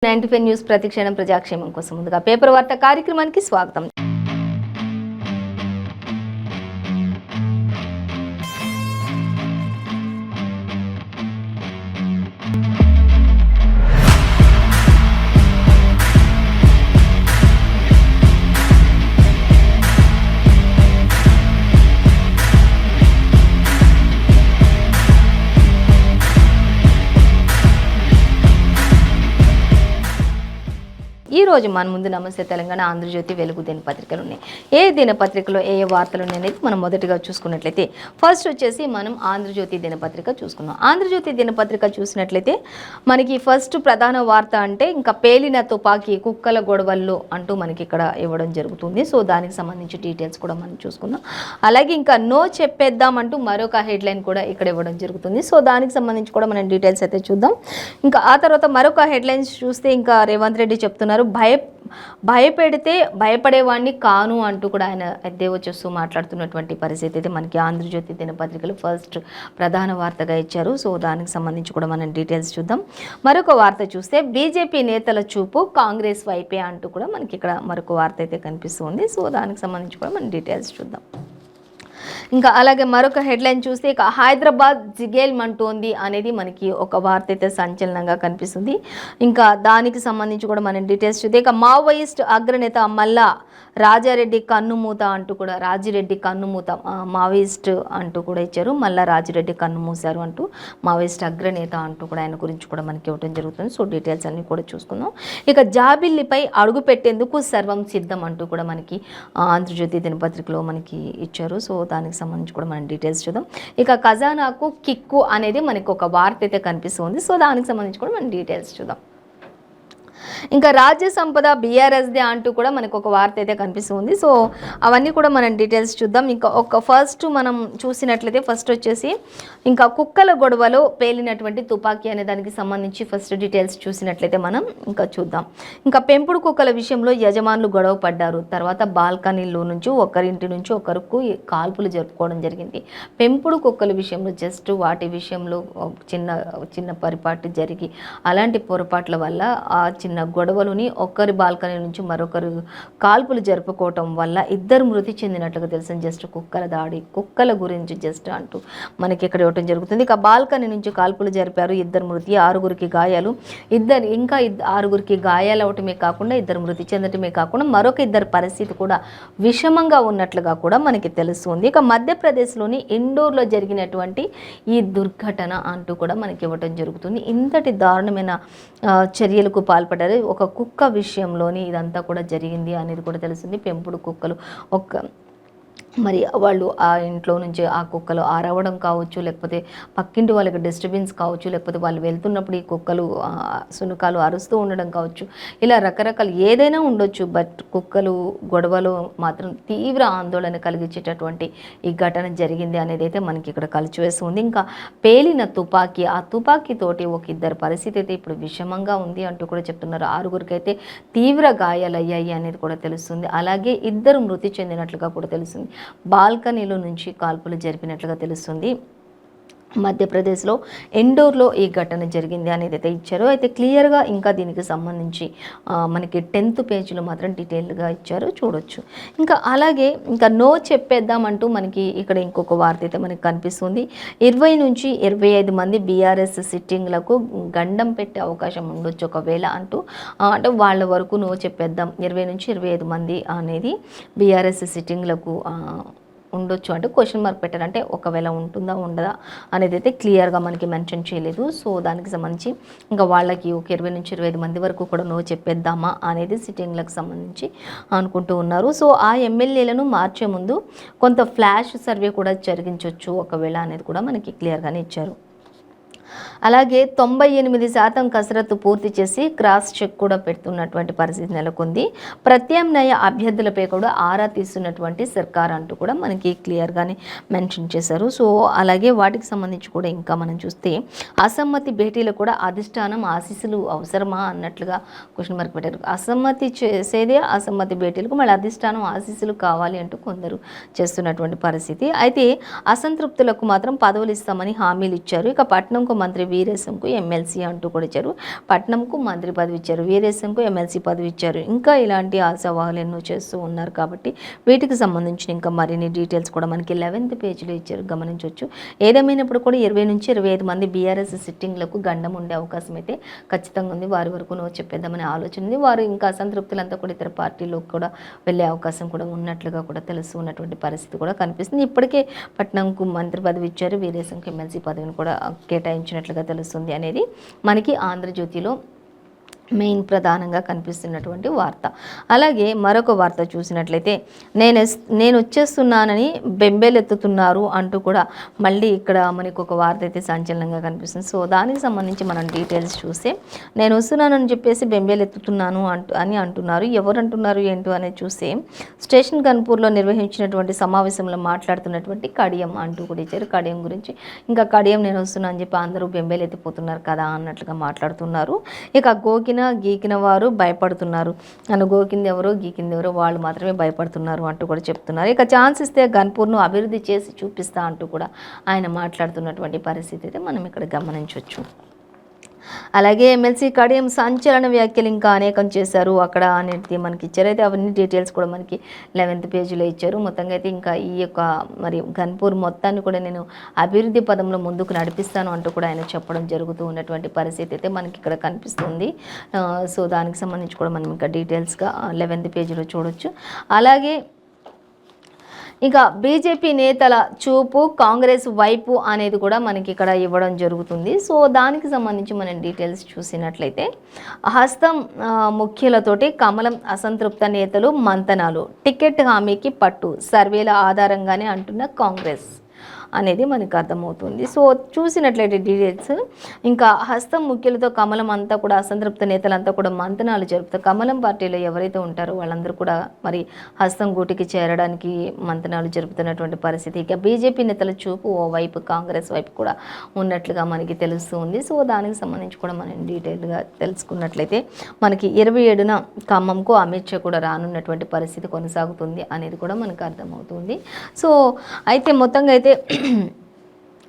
95 news ప్రతిక్షణం ప్రజాక్షేమం కోసం ముందుగా పేపర్ వార్త కార్యక్రమానికి స్వాగతం. ఈ రోజు మన ముందు నమస్తే తెలంగాణ, ఆంధ్రజ్యోతి, వెలుగు దినపత్రికలు ఉన్నాయి. ఏ దినపత్రికలో ఏ వార్తలు ఉన్నాయనేది మనం మొదటిగా చూసుకున్నట్లయితే ఫస్ట్ వచ్చేసి మనం ఆంధ్రజ్యోతి దినపత్రిక చూసుకున్నాం. ఆంధ్రజ్యోతి దినపత్రిక చూసినట్లయితే మనకి ఫస్ట్ ప్రధాన వార్త అంటే ఇంకా పేలిన తుపాకీ కుక్కల గొడవల్లో అంటూ మనకి ఇక్కడ ఇవ్వడం జరుగుతుంది. సో దానికి సంబంధించి డీటెయిల్స్ కూడా మనం చూసుకుందాం. అలాగే ఇంకా నో చెప్పేద్దాం అంటూ మరొక హెడ్లైన్ కూడా ఇక్కడ ఇవ్వడం జరుగుతుంది. సో దానికి సంబంధించి కూడా మనం డీటెయిల్స్ అయితే చూద్దాం. ఇంకా ఆ తర్వాత మరొక హెడ్లైన్స్ చూస్తే ఇంకా రేవంత్ రెడ్డి చెప్తున్నారు, భయపెడితే భయపడేవాడిని కాను అంటూ కూడా ఆయన ఎద్దేవా చేస్తూ మాట్లాడుతున్నటువంటి పరిస్థితి అయితే మనకి ఆంధ్రజ్యోతి దినపత్రికలు ఫస్ట్ ప్రధాన వార్తగా ఇచ్చారు. సో దానికి సంబంధించి కూడా మనం డీటెయిల్స్ చూద్దాం. మరొక వార్త చూస్తే బీజేపీ నేతల చూపు కాంగ్రెస్ వైపే అంటూ కూడా మనకి ఇక్కడ మరొక వార్త అయితే కనిపిస్తుంది. సో దానికి సంబంధించి కూడా మనం డీటెయిల్స్ చూద్దాం. ఇంకా అలాగే మరొక హెడ్లైన్ చూస్తే ఇక హైదరాబాద్ జిగేల్మంటోంది అనేది మనకి ఒక వార్త అయితే సంచలనంగా కనిపిస్తుంది. ఇంకా దానికి సంబంధించి కూడా మనం డీటెయిల్స్ చూస్తే ఇక మావోయిస్ట్ అగ్రనేత మల్లా రాజారెడ్డి కన్నుమూత అంటూ కూడా రాజిరెడ్డి కన్నుమూత మావోయిస్ట్ అంటూ కూడా ఇచ్చారు. మల్లా రాజిరెడ్డి కన్ను మూశారు అంటూ మావోయిస్ట్ అగ్రనేత అంటూ కూడా ఆయన గురించి కూడా మనకి ఇవ్వడం జరుగుతుంది. సో డీటెయిల్స్ అన్ని కూడా చూసుకుందాం. ఇక జాబిల్లిపై అడుగు పెట్టేందుకు సర్వం సిద్ధం అంటూ కూడా మనకి ఆంధ్రజ్యోతి దినపత్రికలో మనకి ఇచ్చారు. సో దానికి సంబంధించి కూడా మనం డీటెయిల్స్ చూద్దాం. ఇక ఖజానాకు కిక్కు అనేది మనకి ఒక వార్త అయితే కనిపిస్తుంది. సో దానికి సంబంధించి కూడా మనం డీటెయిల్స్ చూద్దాం. ఇంకా రాజ్య సంపద బీఆర్ఎస్దే అంటూ కూడా మనకు ఒక వార్త అయితే కనిపిస్తుంది. సో అవన్నీ కూడా మనం డీటెయిల్స్ చూద్దాం. ఇంకా ఒక ఫస్ట్ మనం చూసినట్లయితే ఫస్ట్ వచ్చేసి ఇంకా కుక్కల గొడవలో పేలినటువంటి తుపాకీ అనే దానికి సంబంధించి ఫస్ట్ డీటెయిల్స్ చూసినట్లయితే మనం ఇంకా చూద్దాం. ఇంకా పెంపుడు కుక్కల విషయంలో యజమానులు గొడవ పడ్డారు. తర్వాత బాల్కనీలో నుంచి ఒకరింటి నుంచి ఒకరికి కాల్పులు జరుపుకోవడం జరిగింది. పెంపుడు కుక్కల విషయంలో జస్ట్ వాటి విషయంలో చిన్న పరిపాటు జరిగి అలాంటి పొరపాట్ల వల్ల ఆ చిన్న గొడవలుని ఒకరి బాల్కనీ నుంచి మరొకరు కాల్పులు జరుపుకోవటం వల్ల ఇద్దరు మృతి చెందినట్లుగా తెలిసింది. జస్ట్ కుక్కల దాడి, కుక్కల గురించి జస్ట్ అంటూ మనకి ఇక్కడ ఇవ్వటం జరుగుతుంది. ఇక బాల్కనీ నుంచి కాల్పులు జరిపారు, ఇద్దరు మృతి, ఆరుగురికి గాయాలు, ఆరుగురికి గాయాలు అవటమే కాకుండా ఇద్దరు మృతి చెందటమే కాకుండా మరొక ఇద్దరు పరిస్థితి కూడా విషమంగా ఉన్నట్లుగా కూడా మనకి తెలుస్తుంది. ఇక మధ్యప్రదేశ్లోని ఇండోర్లో జరిగినటువంటి ఈ దుర్ఘటన అంటూ కూడా మనకి ఇవ్వటం జరుగుతుంది. ఇంతటి దారుణమైన చర్యలకు పాల్పడ్డారు. ఒక కుక్క విషయంలోని ఇదంతా కూడా జరిగింది అనేది కూడా తెలుస్తుంది. పెంపుడు కుక్కలు మరి వాళ్ళు ఆ ఇంట్లో నుంచి ఆ కుక్కలు అరవడం కావచ్చు, లేకపోతే పక్కింటి వాళ్ళకి డిస్టర్బెన్స్ కావచ్చు, లేకపోతే వాళ్ళు వెళ్తున్నప్పుడు ఈ కుక్కలు సునకాలు అరుస్తూ ఉండడం కావచ్చు, ఇలా రకరకాలు ఏదైనా ఉండొచ్చు. బట్ కుక్కలు గొడవలు మాత్రం తీవ్ర ఆందోళన కలిగించేటటువంటి ఈ ఘటన జరిగింది అనేది అయితే మనకి ఇక్కడ కలిచివేస్తుంది. ఇంకా పేలిన తుపాకీ, ఆ తుపాకీతోటి ఒక ఇద్దరు పరిస్థితి అయితే ఇప్పుడు విషమంగా ఉంది అంటూ కూడా చెప్తున్నారు. ఆరుగురికి అయితే తీవ్ర గాయాలయ్యాయి అనేది కూడా తెలుస్తుంది. అలాగే ఇద్దరు మృతి చెందినట్లుగా కూడా తెలుస్తుంది. బాల్కనీలో నుంచి కాల్పులు జరిపినట్లుగా తెలుస్తుంది. మధ్యప్రదేశ్లో ఇండోర్లో ఈ ఘటన జరిగింది అనేది అయితే ఇచ్చారు. అయితే క్లియర్గా ఇంకా దీనికి సంబంధించి మనకి 10th పేజీలో మాత్రం డీటెయిల్గా ఇచ్చారు, చూడొచ్చు. ఇంకా అలాగే ఇంకా నో చెప్పేద్దామంటూ మనకి ఇక్కడ ఇంకొక వార్త అయితే మనకి కనిపిస్తుంది. 20 నుంచి 25 మంది బీఆర్ఎస్ సిట్టింగ్లకు గండం పెట్టే అవకాశం ఉండొచ్చు ఒకవేళ అంటూ, అంటే వాళ్ళ వరకు నో చెప్పేద్దాం, 20 నుంచి 25 మంది అనేది బీఆర్ఎస్ సిట్టింగ్లకు ఉండొచ్చు అంటే క్వశ్చన్ మార్క్ పెట్టారంటే ఒకవేళ ఉంటుందా ఉండదా అనేది అయితే క్లియర్గా మనకి మెన్షన్ చేయలేదు. సో దానికి సంబంధించి ఇంకా వాళ్ళకి ఒక 20 నుంచి 25 మంది వరకు కూడా నో చెప్పేద్దామా అనేది సిట్టింగ్లకు సంబంధించి అనుకుంటూ ఉన్నారు. సో ఆ ఎమ్మెల్యేలను మార్చే ముందు కొంత ఫ్లాష్ సర్వే కూడా జరిగించవచ్చు ఒకవేళ అనేది కూడా మనకి క్లియర్గానే ఇచ్చారు. అలాగే 98% కసరత్తు పూర్తి చేసి క్రాస్ చెక్ కూడా పెడుతున్నటువంటి పరిస్థితి నెలకొంది. ప్రత్యామ్నాయ అభ్యర్థులపై కూడా ఆరా తీస్తున్నటువంటి సర్కార్ అంటూ కూడా మనకి క్లియర్గానే మెన్షన్ చేశారు. సో అలాగే వాటికి సంబంధించి కూడా ఇంకా మనం చూస్తే అసమ్మతి భేటీలు కూడా అధిష్టానం ఆశీస్సులు అవసరమా అన్నట్లుగా క్వశ్చన్ మార్క్ పెట్టారు. అసమ్మతి చేసేదే అసమ్మతి భేటీలకు మళ్ళీ అధిష్టానం ఆశీస్సులు కావాలి అంటూ కొందరు చేస్తున్నటువంటి పరిస్థితి. అయితే అసంతృప్తులకు మాత్రం పదవులు ఇస్తామని హామీలు ఇచ్చారు. ఇక పట్నంకు మంత్రి వీరేశంకు ఎమ్మెల్సీ అంటూ కూడా ఇచ్చారు. పట్నంకు మంత్రి పదవి ఇచ్చారు, వీరేశంకు ఎమ్మెల్సీ పదవి ఇచ్చారు. ఇంకా ఇలాంటి ఆశావాహాలు ఎన్నో చేస్తూ ఉన్నారు కాబట్టి వీటికి సంబంధించిన ఇంకా మరిన్ని డీటెయిల్స్ కూడా మనకి 11th పేజీలో ఇచ్చారు, గమనించవచ్చు. ఏదేమైనప్పుడు కూడా 20 నుంచి 25 మంది బీఆర్ఎస్ సిట్టింగ్లకు గండం ఉండే అవకాశం అయితే ఖచ్చితంగా ఉంది. వారి వరకు నో చెప్పేద్దామనే ఆలోచన ఉంది. వారు ఇంకా అసంతృప్తులంతా కూడా ఇతర పార్టీలోకి కూడా వెళ్ళే అవకాశం కూడా ఉన్నట్లుగా కూడా తెలుస్తూ ఉన్నటువంటి పరిస్థితి కూడా కనిపిస్తుంది. ఇప్పటికే పట్నంకు మంత్రి పదవి ఇచ్చారు, వీరేశంకు ఎమ్మెల్సీ పదవిని కూడా కేటాయించినట్లుగా తెలుస్తుంది అనేది మనకి ఆంధ్రజ్యోతిలో మెయిన్ ప్రధానంగా కనిపిస్తున్నటువంటి వార్త. అలాగే మరొక వార్త చూసినట్లయితే నేను వచ్చేస్తున్నానని బెంబేలెత్తుతున్నారు అంటూ కూడా మళ్ళీ ఇక్కడ మనకు ఒక వార్త అయితే సంచలనంగా కనిపిస్తుంది. సో దానికి సంబంధించి మనం డీటెయిల్స్ చూస్తే నేను వస్తున్నానని చెప్పేసి బెంబేలెత్తుతున్నాను అని అంటున్నారు. ఎవరు అంటున్నారు ఏంటో అనేది చూస్తే స్టేషన్ కన్పూర్లో నిర్వహించినటువంటి సమావేశంలో మాట్లాడుతున్నటువంటి కడియం అంటూ కూడా ఇచ్చారు. కడియం గురించి ఇంకా కడియం నేను వస్తున్నా అని చెప్పి అందరూ బెంబేలెత్తిపోతున్నారు కదా అన్నట్లుగా మాట్లాడుతున్నారు. ఇక గీకిన వారు భయపడుతున్నారు, నన్ను గోకింది ఎవరో గీకింది ఎవరో వాళ్ళు మాత్రమే భయపడుతున్నారు అంటూ కూడా చెప్తున్నారు. ఇక ఛాన్స్ ఇస్తే గన్పూర్ను అభివృద్ధి చేసి చూపిస్తా అంటూ కూడా ఆయన మాట్లాడుతున్నటువంటి పరిస్థితి అయితే మనం ఇక్కడ గమనించవచ్చు. అలాగే ఎమ్మెల్సీ కడియం సంచలన వ్యాఖ్యలు ఇంకా అనేకం చేశారు అక్కడ అనేది మనకి ఇచ్చారు. అయితే అవన్నీ డీటెయిల్స్ కూడా మనకి 11th పేజీలో ఇచ్చారు. మొత్తంగా అయితే ఇంకా ఈ యొక్క మరి గన్పూర్ మొత్తాన్ని కూడా నేను అభివృద్ధి పదంలో ముందుకు నడిపిస్తాను అంటూ కూడా ఆయన చెప్పడం జరుగుతూ ఉన్నటువంటి పరిస్థితి అయితే మనకి ఇక్కడ కనిపిస్తుంది. సో దానికి సంబంధించి కూడా మనం ఇంకా డీటెయిల్స్గా 11th పేజీలో చూడొచ్చు. అలాగే ఇక బీజేపీ నేతల చూపు కాంగ్రెస్ వైపు అనేది కూడా మనకి ఇక్కడ ఇవ్వడం జరుగుతుంది. సో దానికి సంబంధించి మనం డీటెయిల్స్ చూసినట్లయితే హస్తం ముఖ్యులతోటి కమలం అసంతృప్త నేతలు మంతనాలు, టికెట్ హామీకి పట్టు, సర్వేల ఆధారంగానే అంటున్న కాంగ్రెస్ అనేది మనకు అర్థమవుతుంది. సో చూసినట్లయితే డీటెయిల్స్ ఇంకా హస్తం ముఖ్యులతో కమలం అంతా కూడా అసంతృప్త నేతలంతా కూడా మంతనాలు జరుపుతారు. కమలం పార్టీలో ఎవరైతే ఉంటారో వాళ్ళందరూ కూడా మరి హస్తం గూటికి చేరడానికి మంతనాలు జరుపుతున్నటువంటి పరిస్థితి. ఇక బీజేపీ నేతల చూపు ఓ వైపు కాంగ్రెస్ వైపు కూడా ఉన్నట్లుగా మనకి తెలుస్తుంది. సో దానికి సంబంధించి కూడా మనం డీటెయిల్గా తెలుసుకున్నట్లయితే మనకి 27న ఖమ్మంకు అమిత్ షా కూడా రానున్నటువంటి పరిస్థితి కొనసాగుతుంది అనేది కూడా మనకు అర్థమవుతుంది. సో అయితే మొత్తంగా అయితే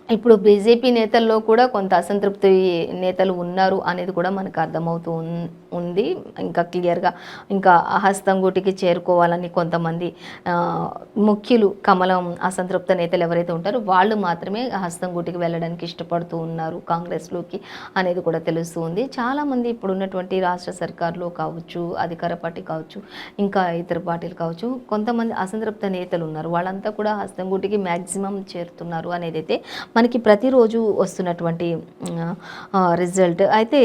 ఇప్పుడు బీజేపీ నేతల్లో కూడా కొంత అసంతృప్తి నేతలు ఉన్నారు అనేది కూడా మనకు అర్థమవుతూ ఉంది. ఇంకా క్లియర్గా ఇంకా హస్తం గూటికి చేరుకోవాలని కొంతమంది ముఖ్యులు కమలం అసంతృప్త నేతలు ఎవరైతే ఉంటారో వాళ్ళు మాత్రమే హస్తం గూటికి వెళ్ళడానికి ఇష్టపడుతూ ఉన్నారు కాంగ్రెస్లోకి అనేది కూడా తెలుస్తూ ఉంది. చాలామంది ఇప్పుడు ఉన్నటువంటి రాష్ట్ర సర్కార్లో కావచ్చు, అధికార పార్టీ కావచ్చు, ఇంకా ఇతర పార్టీలు కావచ్చు, కొంతమంది అసంతృప్త నేతలు ఉన్నారు. వాళ్ళంతా కూడా హస్తం గూటికి మ్యాక్సిమం చేరుతున్నారు అనేది అయితే మనకి ప్రతిరోజు వస్తున్నటువంటి రిజల్ట్. అయితే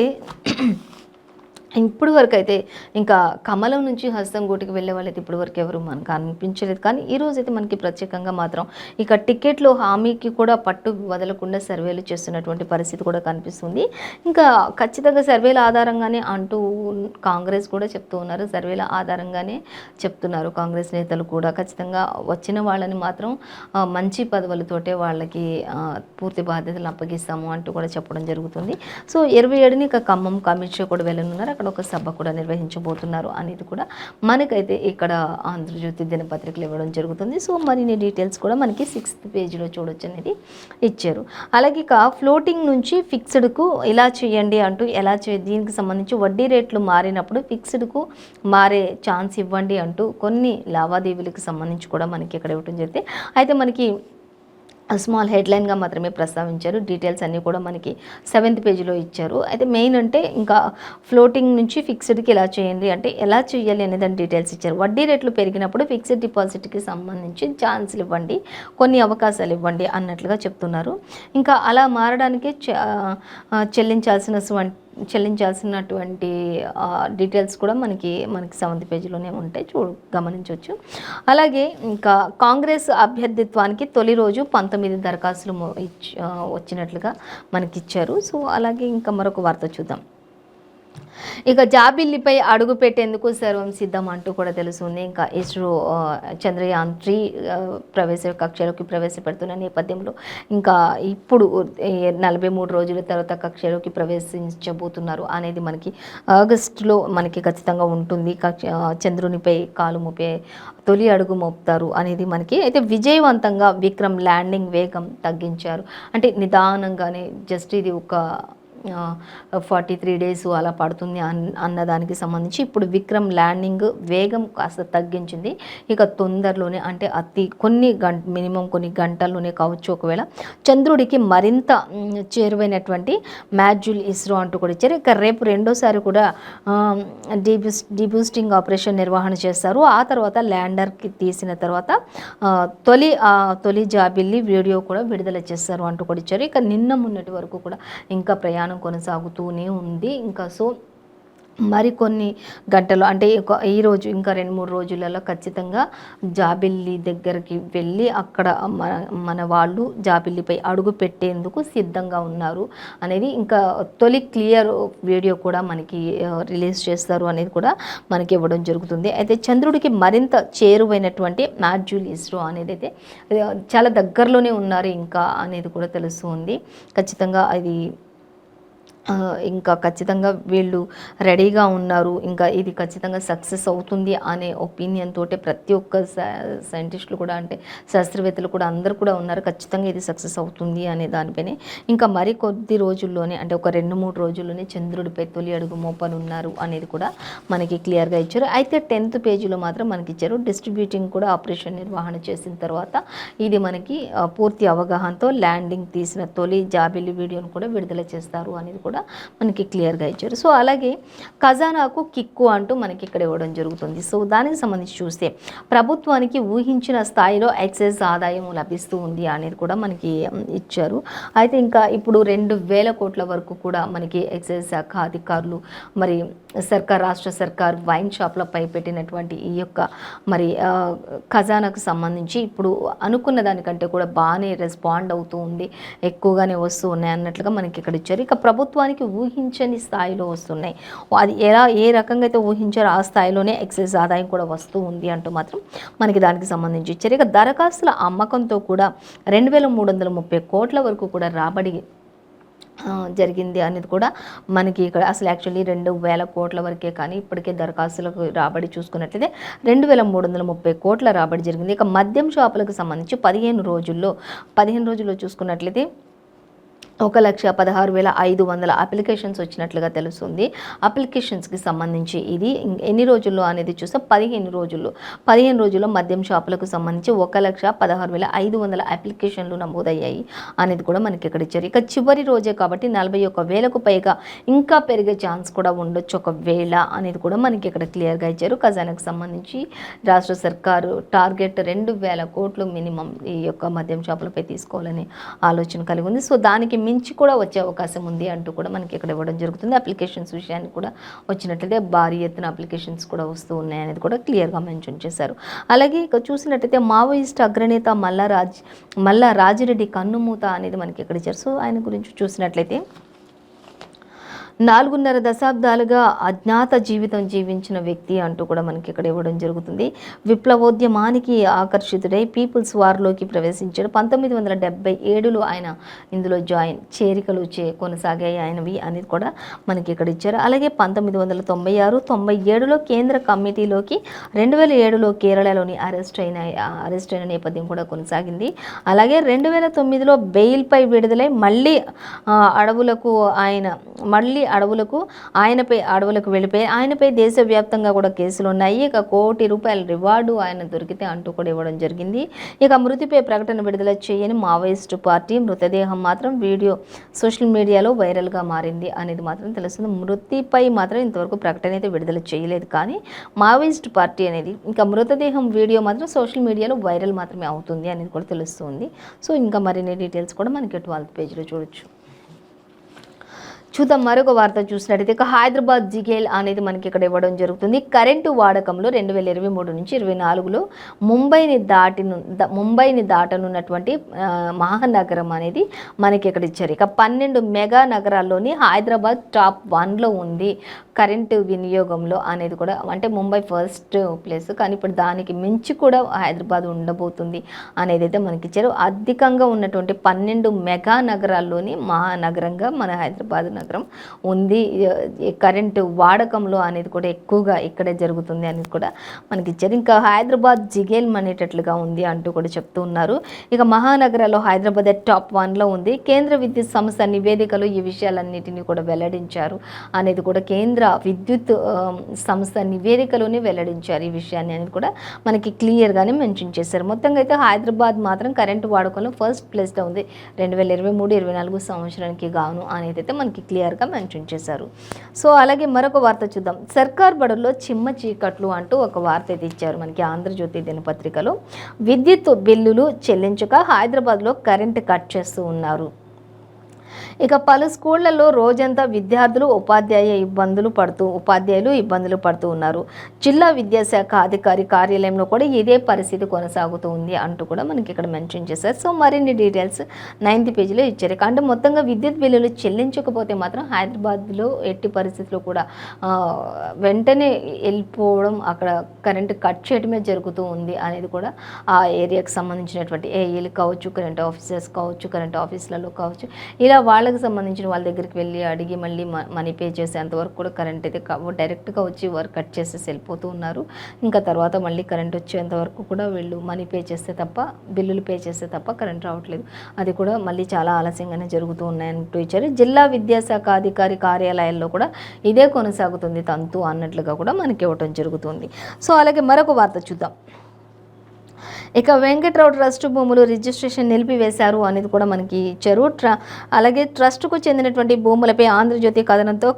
ఇప్పుడు వరకు అయితే ఇంకా కమలం నుంచి హస్తం గూటికి వెళ్ళే వాళ్ళైతే ఇప్పుడు వరకు ఎవరు మనకు అనిపించలేదు. కానీ ఈరోజు అయితే మనకి ప్రత్యేకంగా మాత్రం ఇక టికెట్లో హామీకి కూడా పట్టు వదలకుండా సర్వేలు చేస్తున్నటువంటి పరిస్థితి కూడా కనిపిస్తుంది. ఇంకా ఖచ్చితంగా సర్వేల ఆధారంగానే అంటూ కాంగ్రెస్ కూడా చెప్తూ ఉన్నారు. సర్వేల ఆధారంగానే చెప్తున్నారు కాంగ్రెస్ నేతలు కూడా. ఖచ్చితంగా వచ్చిన వాళ్ళని మాత్రం మంచి పదవులతోటే వాళ్ళకి పూర్తి బాధ్యతలు అప్పగిస్తాము అంటూ కూడా చెప్పడం జరుగుతుంది. సో 27ని ఇక ఖమ్మం అమిత్ షా కూడా వెళ్ళనున్నారు. అక్కడ ఒక సభ కూడా నిర్వహించబోతున్నారు అనేది కూడా మనకైతే ఇక్కడ ఆంధ్రజ్యోతి దినపత్రికలు ఇవ్వడం జరుగుతుంది. సో మరిన్ని డీటెయిల్స్ కూడా మనకి 6th పేజీలో చూడొచ్చు అనేది ఇచ్చారు. అలాగే ఇక ఫ్లోటింగ్ నుంచి ఫిక్స్డ్కు ఇలా చేయండి అంటూ దీనికి సంబంధించి వడ్డీ రేట్లు మారినప్పుడు ఫిక్స్డ్కు మారే ఛాన్స్ ఇవ్వండి అంటూ కొన్ని లావాదేవీలకు సంబంధించి కూడా మనకి ఇక్కడ ఇవ్వడం జరిగితే అయితే మనకి స్మాల్ హెడ్లైన్గా మాత్రమే ప్రస్తావించారు. డీటెయిల్స్ అన్నీ కూడా మనకి 7th పేజీలో ఇచ్చారు. అయితే మెయిన్ అంటే ఇంకా ఫ్లోటింగ్ నుంచి ఫిక్స్డ్కి ఎలా చేయండి అంటే ఎలా చేయాలి అనే దాని డీటెయిల్స్ ఇచ్చారు. వడ్డీ రేట్లు పెరిగినప్పుడు ఫిక్స్డ్ డిపాజిట్కి సంబంధించి ఛాన్సులు ఇవ్వండి, కొన్ని అవకాశాలు ఇవ్వండి అన్నట్లుగా చెప్తున్నారు. ఇంకా అలా మారడానికి చెల్లించాల్సినటువంటి డీటెయిల్స్ కూడా మనకి 7th పేజీలోనే ఉంటాయి, గమనించవచ్చు. అలాగే ఇంకా కాంగ్రెస్ అభ్యర్థిత్వానికి తొలి రోజు 19 దరఖాస్తులు వచ్చినట్లుగా మనకి ఇచ్చారు. సో అలాగే ఇంకా మరొక వార్త చూద్దాం. ఇక జాబిల్లిపై అడుగు పెట్టేందుకు సర్వం సిద్ధం అంటూ కూడా తెలుస్తుంది. ఇంకా ఇస్రో చంద్రయాన్-3 కక్షలోకి ప్రవేశపెడుతున్న నేపథ్యంలో ఇంకా ఇప్పుడు 43 రోజుల తర్వాత కక్షలోకి ప్రవేశించబోతున్నారు అనేది మనకి ఆగస్టులో మనకి ఖచ్చితంగా ఉంటుంది. చంద్రునిపై కాలు మోపే తొలి అడుగు మోపుతారు అనేది మనకి అయితే విజయవంతంగా విక్రమ్ ల్యాండింగ్ వేగం తగ్గించారు. అంటే నిదానంగానే జస్ట్ ఇది ఒక 43 డేస్ అలా పడుతుంది అన్నదానికి సంబంధించి ఇప్పుడు విక్రమ్ ల్యాండింగ్ వేగం కాస్త తగ్గించింది. ఇక తొందరలోనే అంటే మినిమం కొన్ని గంటల్లోనే కావచ్చు ఒకవేళ చంద్రుడికి మరింత చేరువైనటువంటి మాడ్యూల్ ఇస్రో అంటూ కూడా ఇచ్చారు. ఇక రేపు రెండోసారి కూడా డీబూస్టింగ్ ఆపరేషన్ నిర్వహణ చేస్తారు. ఆ తర్వాత ల్యాండర్కి తీసిన తర్వాత తొలి జాబిల్లి వీడియో కూడా విడుదల చేస్తారు అంటూ కూడా ఇచ్చారు. ఇక నిన్న మొన్నటి వరకు కూడా ఇంకా ప్రయాణం కొనసాగుతూనే ఉంది. ఇంకా మరికొన్ని గంటలు అంటే ఈరోజు ఇంకా 2-3 రోజులలో ఖచ్చితంగా జాబిల్లి దగ్గరికి వెళ్ళి అక్కడ మన వాళ్ళు జాబిల్లిపై అడుగు పెట్టేందుకు సిద్ధంగా ఉన్నారు అనేది ఇంకా తొలి క్లియర్ వీడియో కూడా మనకి రిలీజ్ చేస్తారు అనేది కూడా మనకి ఇవ్వడం జరుగుతుంది. అయితే చంద్రుడికి మరింత చేరువైనటువంటి మాడ్యూల్ ఇస్రో అనేది అయితే చాలా దగ్గరలోనే ఉన్నారు ఇంకా అనేది కూడా తెలుస్తుంది. ఖచ్చితంగా అది ఇంకా ఖచ్చితంగా వీళ్ళు రెడీగా ఉన్నారు. ఇంకా ఇది ఖచ్చితంగా సక్సెస్ అవుతుంది అనే ఒపీనియన్ తోటే ప్రతి ఒక్క సైంటిస్టులు కూడా అంటే శాస్త్రవేత్తలు కూడా అందరూ కూడా ఉన్నారు. ఖచ్చితంగా ఇది సక్సెస్ అవుతుంది అనే దానిపైనే ఇంకా మరి కొద్ది రోజుల్లోనే అంటే ఒక 2-3 రోజుల్లోనే చంద్రుడిపై తొలి అడుగు మోపనున్నారు అనేది కూడా మనకి క్లియర్గా ఇచ్చారు. అయితే 10th పేజీలో మాత్రం మనకి ఇచ్చారు డిస్ట్రిబ్యూటింగ్ కూడా ఆపరేషన్ నిర్వహణ చేసిన తర్వాత ఇది మనకి పూర్తి అవగాహనతో ల్యాండింగ్ తీసిన తొలి జాబిల్లి వీడియోను కూడా విడుదల చేస్తారు అనేది కూడా మనకి క్లియర్గా ఇచ్చారు. సో అలాగే ఖజానాకు కిక్కు అంటూ మనకి ఇక్కడ ఇవ్వడం జరుగుతుంది. సో దానికి సంబంధించి చూస్తే ప్రభుత్వానికి ఊహించిన స్థాయిలో ఎక్సైజ్ ఆదాయం లభిస్తూ ఉంది అనేది కూడా మనకి ఇచ్చారు. అయితే ఇంకా ఇప్పుడు 2,000 కోట్ల వరకు కూడా మనకి ఎక్సైజ్ శాఖ అధికారులు మరి రాష్ట్ర సర్కార్ వైన్ షాప్లపై పెట్టినటువంటి ఈ యొక్క మరి ఖజానాకు సంబంధించి ఇప్పుడు అనుకున్న దానికంటే కూడా బాగానే రెస్పాండ్ అవుతూ ఉంది, ఎక్కువగానే వస్తూ ఉన్నాయి అన్నట్లుగా మనకి ఇక్కడ ఇచ్చారు. ఇక ప్రభుత్వానికి ఊహించని స్థాయిలో వస్తున్నాయి. అది ఏ రకంగా అయితే ఊహించారో ఆ స్థాయిలోనే ఎక్సైజ్ ఆదాయం కూడా వస్తూ ఉంది అంటూ మాత్రం మనకి దానికి సంబంధించి ఇచ్చారు. ఇక దరఖాస్తుల అమ్మకంతో కూడా 2,330 కోట్ల వరకు కూడా రాబడి జరిగింది అనేది కూడా మనకి ఇక్కడ అసలు యాక్చువల్లీ 2,000 కోట్ల వరకే కానీ ఇప్పటికే దరఖాస్తులకు రాబడి చూసుకున్నట్లయితే 2,330 కోట్ల రాబడి జరిగింది. ఇక మద్యం షాపులకు సంబంధించి 15 రోజుల్లో చూసుకున్నట్లయితే 1,16,500 అప్లికేషన్స్ వచ్చినట్లుగా తెలుస్తుంది. అప్లికేషన్స్కి సంబంధించి ఇది ఎన్ని రోజుల్లో అనేది చూస్తే 15 రోజుల్లో మద్యం షాపులకు సంబంధించి 1,16,500 అప్లికేషన్లు నమోదయ్యాయి అనేది కూడా మనకి ఇక్కడ ఇచ్చారు. ఇక చివరి రోజే కాబట్టి 41,000కు పైగా ఇంకా పెరిగే ఛాన్స్ కూడా ఉండొచ్చు ఒకవేళ అనేది కూడా మనకి ఇక్కడ క్లియర్గా ఇచ్చారు. ఖజానాకు సంబంధించి రాష్ట్ర సర్కారు టార్గెట్ 2,000 కోట్లు మినిమం ఈ యొక్క మద్యం షాపులపై తీసుకోవాలని ఆలోచన కలిగి ఉంది. సో దానికి మించి కూడా వచ్చే అవకాశం ఉంది అంటూ కూడా మనకి ఇక్కడ ఇవ్వడం జరుగుతుంది. అప్లికేషన్స్ విషయానికి కూడా వచ్చినట్లయితే భారీ ఎత్తున అప్లికేషన్స్ కూడా వస్తూ ఉన్నాయి అనేది కూడా క్లియర్గా మెన్షన్ చేశారు. అలాగే ఇక చూసినట్టయితే మావోయిస్ట్ అగ్రనేత మల్లా రాజిరెడ్డి కన్నుమూత అనేది మనకి ఇక్కడ ఇచ్చారు. సో ఆయన గురించి చూసినట్లయితే 4.5 దశాబ్దాలుగా అజ్ఞాత జీవితం జీవించిన వ్యక్తి అంటూ కూడా మనకి ఇక్కడ ఇవ్వడం జరుగుతుంది. విప్లవోద్యమానికి ఆకర్షితుడై పీపుల్స్ వార్లోకి ప్రవేశించాడు. 1977లో ఆయన ఇందులో చేరికలు కొనసాగాయి ఆయనవి అనేది కూడా మనకి ఇక్కడ ఇచ్చారు. అలాగే 1996, 97లో కేంద్ర కమిటీలోకి 2007లో కేరళలోని అరెస్ట్ అయిన నేపథ్యం కూడా కొనసాగింది. అలాగే 2009లో బెయిల్పై విడుదలై మళ్ళీ అడవులకు వెళ్ళిపోయి ఆయనపై దేశవ్యాప్తంగా కూడా కేసులు ఉన్నాయి. ఇక ₹1 కోటి రివార్డు ఆయన దొరికితే అంటూ కూడా ఇవ్వడం జరిగింది. ఇక మృతిపై ప్రకటన విడుదల చేయని మావోయిస్టు పార్టీ మృతదేహం మాత్రం వీడియో సోషల్ మీడియాలో వైరల్గా మారింది అనేది మాత్రం తెలుస్తుంది. మృతిపై మాత్రం ఇంతవరకు ప్రకటన అయితే విడుదల చేయలేదు, కానీ మావోయిస్టు పార్టీ అనేది ఇంకా మృతదేహం వీడియో మాత్రం సోషల్ మీడియాలో వైరల్ మాత్రమే అవుతుంది అనేది కూడా తెలుస్తుంది. సో ఇంకా మరిన్ని డీటెయిల్స్ కూడా మనకి 12th పేజీలో చూడొచ్చు. చూద్దాం మరొక వార్త చూసినట్టయితే ఇక హైదరాబాద్ జిగేల్ అనేది మనకి ఇక్కడ ఇవ్వడం జరుగుతుంది. కరెంటు వాడకంలో 2023 నుంచి 24లో ముంబైని దాటనున్నటువంటి మహానగరం అనేది మనకి ఇక్కడ ఇచ్చారు. ఇక 12 మెగా నగరాల్లోని హైదరాబాద్ టాప్ 1లో ఉంది కరెంటు వినియోగంలో అనేది కూడా. అంటే ముంబై ఫస్ట్ ప్లేస్, కానీ ఇప్పుడు దానికి మించి కూడా హైదరాబాద్ ఉండబోతుంది అనేది అయితే మనకి ఇచ్చారు. అధికంగా ఉన్నటువంటి 12 మెగా నగరాల్లోని మహానగరంగా మన హైదరాబాద్ నగరం ఉంది. కరెంటు వాడకంలో అనేది కూడా ఎక్కువగా ఇక్కడే జరుగుతుంది అనేది కూడా మనకి ఇచ్చారు. ఇంకా హైదరాబాద్ జిగేల్ అనేటట్లుగా ఉంది అంటూ కూడా చెప్తూ ఉన్నారు. ఇక మహానగరాల్లో హైదరాబాద్ టాప్ 1లో ఉంది. కేంద్ర విద్యుత్ సంస్థ నివేదికలు ఈ విషయాలన్నిటినీ కూడా వెల్లడించారు అనేది కూడా కేంద్ర విద్యుత్ సంస్థ నివేదికలోనే వెల్లడించారు ఈ విషయాన్ని అనేది కూడా మనకి క్లియర్గానే మెన్షన్ చేశారు. మొత్తంగా అయితే హైదరాబాద్ మాత్రం కరెంటు వాడకంలో ఫస్ట్ ప్లేస్లో ఉంది 2023-24 సంవత్సరానికి గాను అనేది అయితే మనకి క్లియర్గా మెన్షన్ చేశారు. సో అలాగే మరొక వార్త చూద్దాం. సర్కార్ బడుల్లో చిమ్మ చీకట్లు అంటూ ఒక వార్త అయితే ఇచ్చారు మనకి ఆంధ్రజ్యోతి దినపత్రికలో. విద్యుత్ బిల్లులు చెల్లించక హైదరాబాద్లో కరెంటు కట్ చేస్తూ ఉన్నారు. ఇక పలు స్కూళ్లలో రోజంతా విద్యార్థులు ఉపాధ్యాయులు ఇబ్బందులు పడుతూ ఉన్నారు. జిల్లా విద్యాశాఖ అధికారి కార్యాలయంలో కూడా ఇదే పరిస్థితి కొనసాగుతూ ఉంది అంటూ కూడా మనకి ఇక్కడ మెన్షన్ చేశారు. సో మరిన్ని డీటెయిల్స్ 9th పేజీలో ఇచ్చారు. అంటే మొత్తంగా విద్యుత్ బిల్లులు చెల్లించకపోతే మాత్రం హైదరాబాద్లో ఎట్టి పరిస్థితుల్లో కూడా వెంటనే వెళ్ళిపోవడం, అక్కడ కరెంటు కట్ చేయడమే జరుగుతూ ఉంది అనేది కూడా ఆ ఏరియాకి సంబంధించినటువంటి ఏఈలు కావచ్చు, కరెంట్ ఆఫీసర్స్ కావచ్చు, కరెంట్ ఆఫీసులలో కావచ్చు, ఇలా వాళ్ళకి సంబంధించిన వాళ్ళ దగ్గరికి వెళ్ళి అడిగి మళ్ళీ మనీ పే చేసేంతవరకు కూడా కరెంట్ అయితే డైరెక్ట్గా వచ్చి వర్క్ కట్ చేసేసి వెళ్ళిపోతూ ఉన్నారు. ఇంకా తర్వాత మళ్ళీ కరెంట్ వచ్చేంతవరకు కూడా వీళ్ళు మనీ పే చేస్తే తప్ప, బిల్లులు పే చేస్తే తప్ప కరెంట్ రావట్లేదు. అది కూడా మళ్ళీ చాలా ఆలస్యంగానే జరుగుతూ ఉన్నాయంటూ ఇచ్చారు. జిల్లా విద్యాశాఖ అధికారి కార్యాలయాల్లో కూడా ఇదే కొనసాగుతుంది తంతు అన్నట్లుగా కూడా మనకి ఇవ్వటం జరుగుతుంది. సో అలాగే మరొక వార్త చూద్దాం. ఇక వెంకట్రావు ట్రస్ట్ భూములు రిజిస్ట్రేషన్ నిలిపివేశారు అనేది కూడా మనకి ఇచ్చారు. అలాగే ట్రస్టుకు చెందినటువంటి భూములపై ఆంధ్రజ్యోతి కథనంతో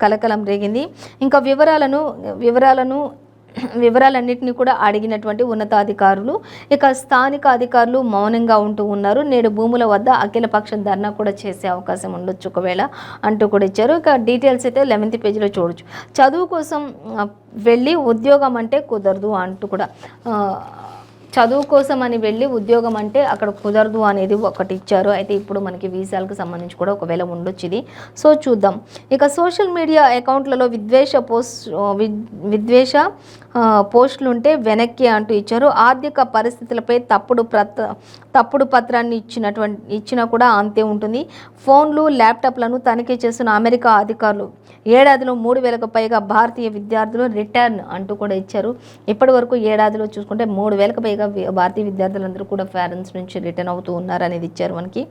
కలకలం రేగింది. ఇంకా వివరాలన్నింటినీ కూడా అడిగినటువంటి ఉన్నతాధికారులు, ఇక స్థానిక అధికారులు మౌనంగా ఉంటూ ఉన్నారు. నేడు భూముల వద్ద అఖిలపక్ష ధర్నా కూడా చేసే అవకాశం ఉండొచ్చు ఒకవేళ అంటూ కూడా ఇచ్చారు. ఇక డీటెయిల్స్ అయితే 11th పేజీలో చూడొచ్చు. చదువు కోసం వెళ్ళి ఉద్యోగం అంటే కుదరదు అంటూ కూడా, చదువు కోసం అని వెళ్ళి ఉద్యోగం అంటే అక్కడ కుదరదు అనేది ఒకటి ఇచ్చారు. అయితే ఇప్పుడు మనకి వీసాలకు సంబంధించి కూడా ఒకవేళ ఉండొచ్చు ఇది. సో చూద్దాం. ఇక సోషల్ మీడియా అకౌంట్లలో విద్వేష పోస్టులు ఉంటే వెనక్కి అంటూ ఇచ్చారు. ఆర్థిక పరిస్థితులపై తప్పుడు పత్రాన్ని ఇచ్చినా కూడా అంతే ఉంటుంది. ఫోన్లు, ల్యాప్టాప్లను తనిఖీ చేస్తున్న అమెరికా అధికారులు ఏడాదిలో 3,000కు పైగా భారతీయ విద్యార్థులు రిటర్న్ అంటూ కూడా ఇచ్చారు. ఇప్పటి వరకు ఏడాదిలో చూసుకుంటే 3,000కు పైగా భారతీయ విద్యార్థులందరూ కూడా పేరెంట్స్ నుంచి రిటర్న్ అవుతూ ఉన్నారు అనేది ఇచ్చారు మనకి.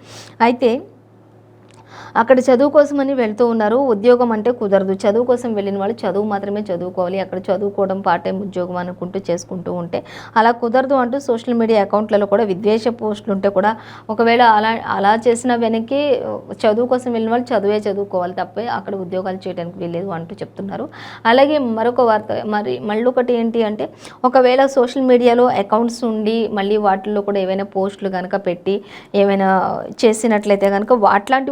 అయితే అక్కడ చదువు కోసమని వెళ్తూ ఉన్నారు. ఉద్యోగం అంటే కుదరదు. చదువు కోసం వెళ్ళిన వాళ్ళు చదువు మాత్రమే చదువుకోవాలి. అక్కడ చదువుకోవడం పార్ట్ టైం ఉద్యోగం అనుకుంటూ చేసుకుంటూ ఉంటే అలా కుదరదు అంటూ సోషల్ మీడియా అకౌంట్లలో కూడా విద్వేష పోస్టులు ఉంటే కూడా ఒకవేళ అలా చేసిన వెనక్కి చదువు కోసం వెళ్ళిన వాళ్ళు చదువుకోవాలి తప్పే అక్కడ ఉద్యోగాలు చేయడానికి వెళ్ళలేదు అంటూ చెప్తున్నారు. అలాగే మరొక వార్త మళ్ళీ ఒకటి ఏంటి అంటే, ఒకవేళ సోషల్ మీడియాలో అకౌంట్స్ ఉండి మళ్ళీ వాటిల్లో కూడా ఏవైనా పోస్టులు కనుక పెట్టి ఏమైనా చేసినట్లయితే కనుక అట్లాంటి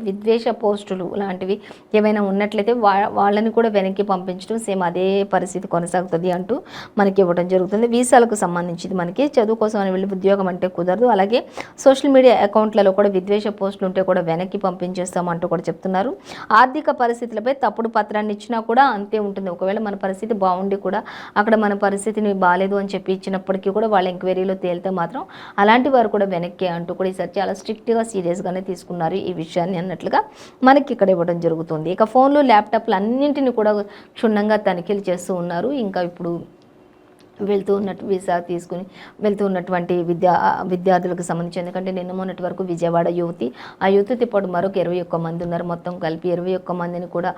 విద్వేష పోస్టులు లాంటివి ఏమైనా ఉన్నట్లయితే వాళ్ళని కూడా వెనక్కి పంపించడం సేమ్ అదే పరిస్థితి కొనసాగుతుంది అంటూ మనకి ఇవ్వడం జరుగుతుంది. వీసాలకు సంబంధించింది మనకి చదువు కోసం అని వెళ్ళి ఉద్యోగం అంటే కుదరదు. అలాగే సోషల్ మీడియా అకౌంట్లలో కూడా విద్వేష పోస్టులు ఉంటే కూడా వెనక్కి పంపించేస్తామంటూ కూడా చెప్తున్నారు. ఆర్థిక పరిస్థితులపై తప్పుడు పత్రాన్ని ఇచ్చినా కూడా అంతే ఉంటుంది. ఒకవేళ మన పరిస్థితి బాగుండి కూడా అక్కడ మన పరిస్థితిని బాగాలేదు అని చెప్పి ఇచ్చినప్పటికీ కూడా వాళ్ళ ఎంక్వైరీలో తేలితే మాత్రం అలాంటి వారు కూడా వెనక్కి అంటూ కూడా ఈసారి చాలా స్ట్రిక్ట్గా సీరియస్గానే తీసుకున్నారు ఈ విషయాన్ని అన్నట్లుగా మనకి ఇక్కడ ఇవ్వడం జరుగుతుంది. ఇక ఫోన్లు, ల్యాప్టాప్లు అన్నింటినీ కూడా క్షుణ్ణంగా తనిఖీలు చేస్తూ ఉన్నారు. ఇంకా ఇప్పుడు వీసా తీసుకుని వెళ్తున్నటువంటి విద్యార్థులకు సంబంధించి, ఎందుకంటే నిన్న మొన్నటి వరకు విజయవాడ యువతితో పాటు మరొక 21 మంది ఉన్నారు. మొత్తం కలిపి 21 మందిని కూడా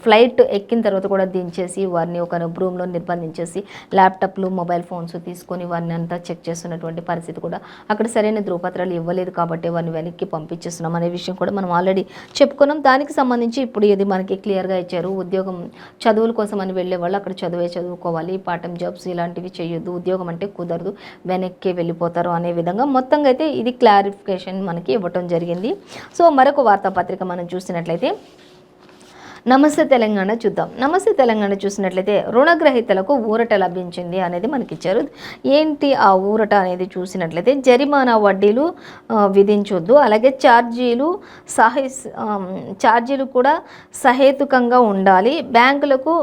ఫ్లైట్ ఎక్కిన తర్వాత కూడా దించేసి వారిని ఒక రూమ్లో నిర్బంధించేసి ల్యాప్టాప్లు, మొబైల్ ఫోన్స్ తీసుకొని వారిని అంతా చెక్ చేస్తున్నటువంటి పరిస్థితి కూడా, అక్కడ సరైన ధృవపత్రాలు ఇవ్వలేదు కాబట్టి వారిని వెనక్కి పంపించేస్తున్నాం అనే విషయం కూడా మనం ఆల్రెడీ చెప్పుకున్నాం. దానికి సంబంధించి ఇప్పుడు ఇది మనకి క్లియర్గా ఇచ్చారు. ఉద్యోగం చదువుల కోసం అని వెళ్ళే వాళ్ళు అక్కడ చదువుకోవాలి, పార్ట్ పార్ట్ టైం జాబ్స్ ఇలాంటివి చేయొద్దు, ఉద్యోగం అంటే కుదరదు, వెనక్కి వెళ్ళిపోతారు అనే విధంగా మొత్తంగా అయితే ఇది క్లారిఫికేషన్ మనకి ఇవ్వటం జరిగింది. సో మరొక వార్తాపత్రిక మనం చూసినట్లయితే నమస్తే తెలంగాణ చూద్దాం. నమస్తే తెలంగాణ చూసినట్లయితే రుణగ్రహీతలకు ఊరట లభించింది అనేది మనకి ఇచ్చారు. ఏంటి ఆ ఊరట అనేది చూసినట్లయితే జరిమానా వడ్డీలు విధించొద్దు, అలాగే ఛార్జీలు కూడా సహేతుకంగా ఉండాలి, బ్యాంకులకు